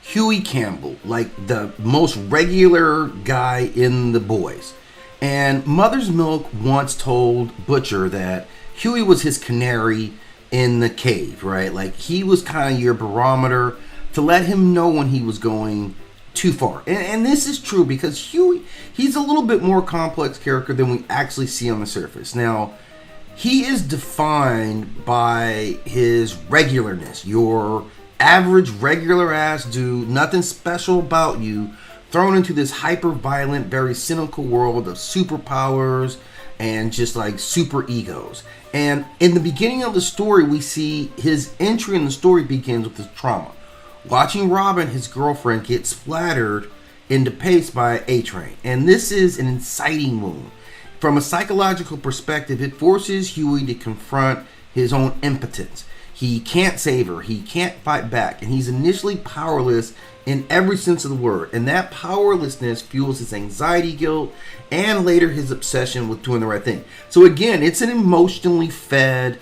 Hughie Campbell, like the most regular guy in the boys. And Mother's Milk once told Butcher that Hughie was his canary in the cave, right? Like he was kind of your barometer to let him know when he was going too far. And this is true because Hughie, he's a little bit more complex character than we actually see on the surface. Now, he is defined by his regularness, your average regular ass dude, nothing special about you, thrown into this hyper violent, very cynical world of superpowers and just like super egos. And in the beginning of the story, we see his entry in the story begins with his trauma. Watching Robin, his girlfriend, get splattered into paste by A-Train. And this is an inciting wound. From a psychological perspective, it forces Hughie to confront his own impotence. He can't save her. He can't fight back. And he's initially powerless in every sense of the word. And that powerlessness fuels his anxiety, guilt, and later his obsession with doing the right thing. So again, it's an emotionally fed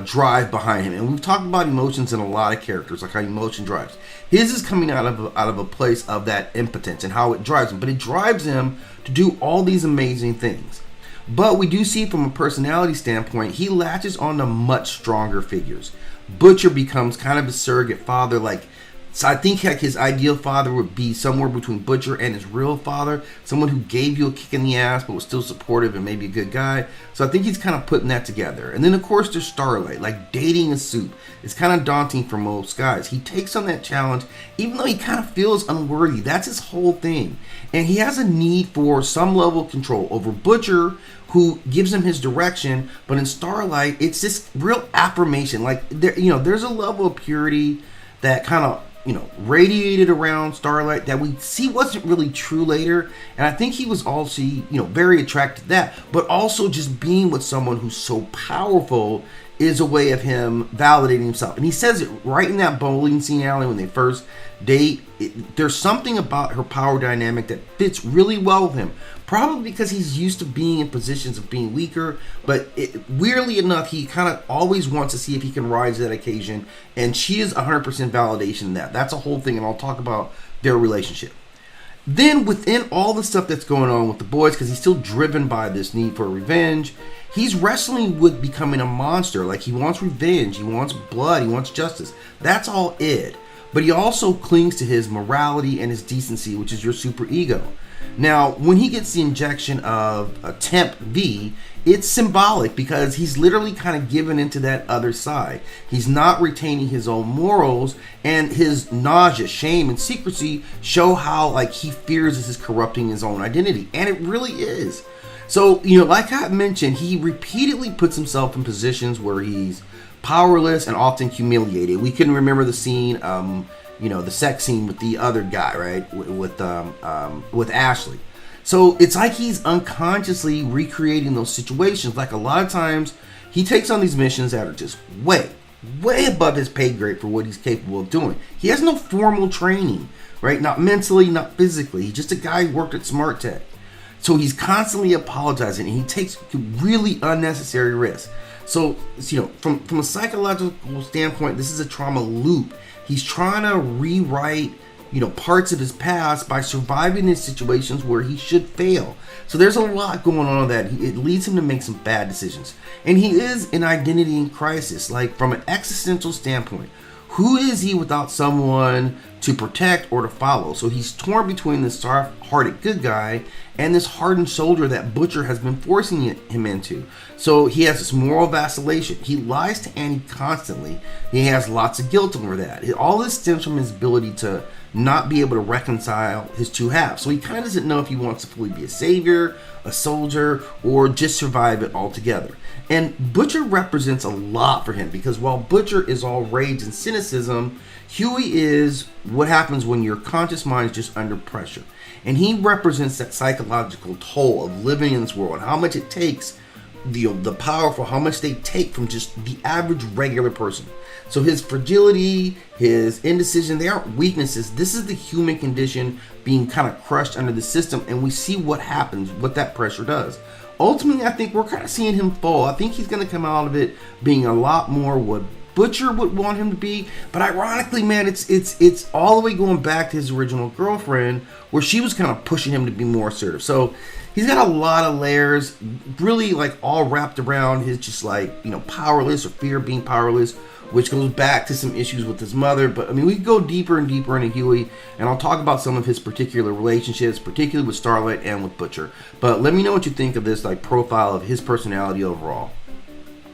drive behind him. And we've talked about emotions in a lot of characters, like how emotion drives. His is coming out of a place of that impotence and how it drives him. But it drives him to do all these amazing things. But we do see from a personality standpoint, he latches on to much stronger figures. Butcher becomes kind of a surrogate father, like, so I think like his ideal father would be somewhere between Butcher and his real father, someone who gave you a kick in the ass but was still supportive and maybe a good guy. So I think he's kind of putting that together. And then of course there's Starlight, like dating a suit. It's kind of daunting for most guys. He takes on that challenge even though he kind of feels unworthy. That's his whole thing. And he has a need for some level of control over Butcher, who gives him his direction. But in Starlight, it's this real affirmation. Like there's a level of purity that kind of radiated around Starlight that we see wasn't really true later. And I think he was also, very attracted to that. But also just being with someone who's so powerful is a way of him validating himself. And he says it right in that bowling scene, alley, when they first date. There's something about her power dynamic that fits really well with him. Probably because he's used to being in positions of being weaker, but weirdly enough, he kind of always wants to see if he can rise to that occasion, and she is 100% validation in that. That's a whole thing, and I'll talk about their relationship. Then within all the stuff that's going on with the boys, because he's still driven by this need for revenge, he's wrestling with becoming a monster. Like he wants revenge, he wants blood, he wants justice. That's all it. But he also clings to his morality and his decency, which is your super ego. Now, when he gets the injection of a temp V, it's symbolic because he's literally kind of given into that other side. He's not retaining his own morals, and his nausea, shame, and secrecy show how like he fears this is corrupting his own identity, and it really is. So, like I mentioned, he repeatedly puts himself in positions where he's powerless and often humiliated. We can remember the scene, the sex scene with the other guy, right? With Ashley. So it's like he's unconsciously recreating those situations. Like a lot of times he takes on these missions that are just way above his pay grade for what he's capable of doing. He has no formal training, right? Not mentally, not physically. He's just a guy who worked at Smart Tech. So he's constantly apologizing and he takes really unnecessary risks. So, from a psychological standpoint, this is a trauma loop. He's trying to rewrite, parts of his past by surviving in situations where he should fail. So there's a lot going on with that. It leads him to make some bad decisions. And he is in identity crisis, like from an existential standpoint. Who is he without someone to protect or to follow? So he's torn between this soft-hearted good guy and this hardened soldier that Butcher has been forcing him into. So he has this moral vacillation. He lies to Annie constantly. He has lots of guilt over that. All this stems from his ability to not be able to reconcile his two halves. So he kind of doesn't know if he wants to fully be a savior, a soldier, or just survive it altogether. And Butcher represents a lot for him because while Butcher is all rage and cynicism, Hughie is what happens when your conscious mind is just under pressure. And he represents that psychological toll of living in this world and how much it takes, the powerful, how much they take from just the average regular person. So his fragility, his indecision, they aren't weaknesses. This is the human condition being kind of crushed under the system, and we see what happens, what that pressure does. Ultimately, I think we're kind of seeing him fall. I think he's going to come out of it being a lot more what Butcher would want him to be. But ironically, man, it's all the way going back to his original girlfriend, where she was kind of pushing him to be more assertive. So he's got a lot of layers, really like all wrapped around his just like, you know, powerless or fear of being powerless, which goes back to some issues with his mother. But I mean, we go deeper and deeper into Hughie, and I'll talk about some of his particular relationships, particularly with Starlight and with Butcher. But let me know what you think of this like profile of his personality overall.